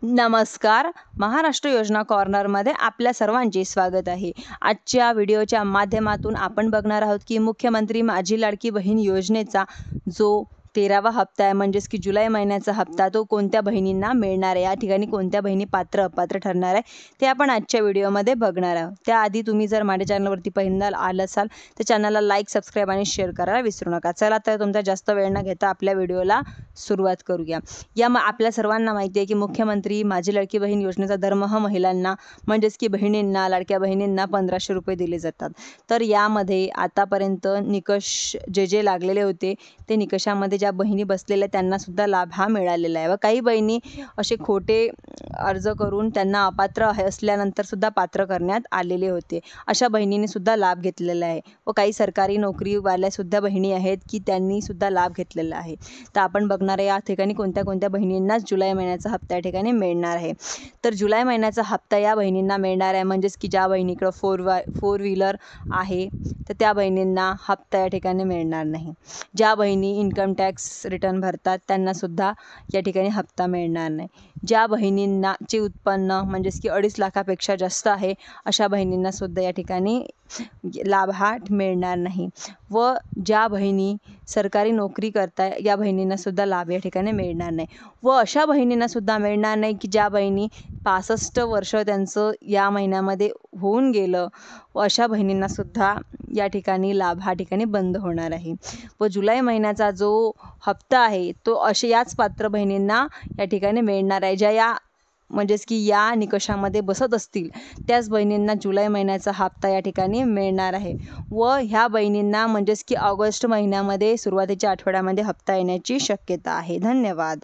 नमस्कार. महाराष्ट्र योजना कॉर्नरमध्ये आपल्या सर्वांचे स्वागत आहे. आजच्या व्हिडिओच्या माध्यमातून आपण बघणार आहोत की मुख्यमंत्री माझी लाडकी बहीण योजनेचा जो 13वा हप्ता आहे म्हणजेच की जुलै महिन्याचा हप्ता तो कोणत्या बहिणींना मिळणार आहे, या ठिकाणी कोणत्या बहिणी पात्र अपात्र ठरणार आहे ते आपण आजच्या व्हिडिओमध्ये बघणार आहोत. त्याआधी तुम्ही जर माझ्या चॅनलवरती पहिल्यांदा आला असाल तर चॅनलला लाईक, सबस्क्राईब आणि शेअर करायला विसरू नका. चला तर तुमचा जास्त वेळ न घेता आपल्या व्हिडिओला सुरुवात करूया. आपल्या सर्वांना माहिती आहे की मुख्यमंत्री माझी लाडकी बहीण योजनेचा दरमहा महिलांना म्हणजेच की बहिणींना, लाडक्या बहिणींना 1500 रुपये दिले जातात. तर यामध्ये आतापर्यंत निकष जे लागलेले होते ते निकषामध्ये ज्या बहिणी बसलेल्या त्यांना सुद्धा लाभ हा मिळालेला आहे. व काही बहिणी असे खोटे अर्ज करून त्यांना अपात्र असल्यानंतर सुद्धा पात्र करण्यात आलेले होते. अशा बहिणींनी सुद्धा लाभ घेतलेला आहे. व काही सरकारी नोकरीवाल्या सुद्धा बहिणी आहेत की त्यांनी सुद्धा लाभ घेतलेला आहे. तर आपण बघणार आहे या ठिकाणी कोणत्या कोणत्या बहिणींना जुलै महिन्याचा हप्ता या ठिकाणी मिळणार आहे. तर जुलै महिन्याचा हप्ता या बहिणींना मिळणार आहे म्हणजेच की ज्या बहिणीकडं फोर व्हीलर आहे तर त्या बहिणींना हप्ता या ठिकाणी मिळणार नाही. ज्या बहिणी इन्कम टॅक्स रिटर्न भरतात त्यांना सुद्धा या ठिकाणी हप्ता मिळणार नाही. ज्या बहिणींना चे उत्पन्न म्हणजेच की 2.5 लाखापेक्षा जास्त आहे अशा बहिणींना सुद्धा या ठिकाणी लाभ हा मिळणार नाही. व ज्या बहिणी सरकारी नोकरी करताय या बहिणींना सुद्धा लाभ या ठिकाणी मिळणार नाही. व अशा बहिणींना सुद्धा मिळणार नाही की ज्या बहिणी 65 वर्ष त्यांचं या महिन्यामध्ये होऊन गेलं व अशा बहिणींना सुद्धा या ठिकाणी लाभ हा ठिकाणी बंद होणार आहे. व जुलै महिन्याचा जो हप्ता आहे तो याच पात्र बहिणींना या ठिकाणी मिळणार आहे. ज्या या म्हणजेच की या निकषामध्ये बसत असतील त्याच बहिणींना जुलै महिन्याचा हप्ता या ठिकाणी मिळणार आहे. व ह्या बहिणींना म्हणजेच की ऑगस्ट महिन्यामध्ये सुरुवातीच्या आठवड्यामध्ये हप्ता येण्याची शक्यता आहे. धन्यवाद.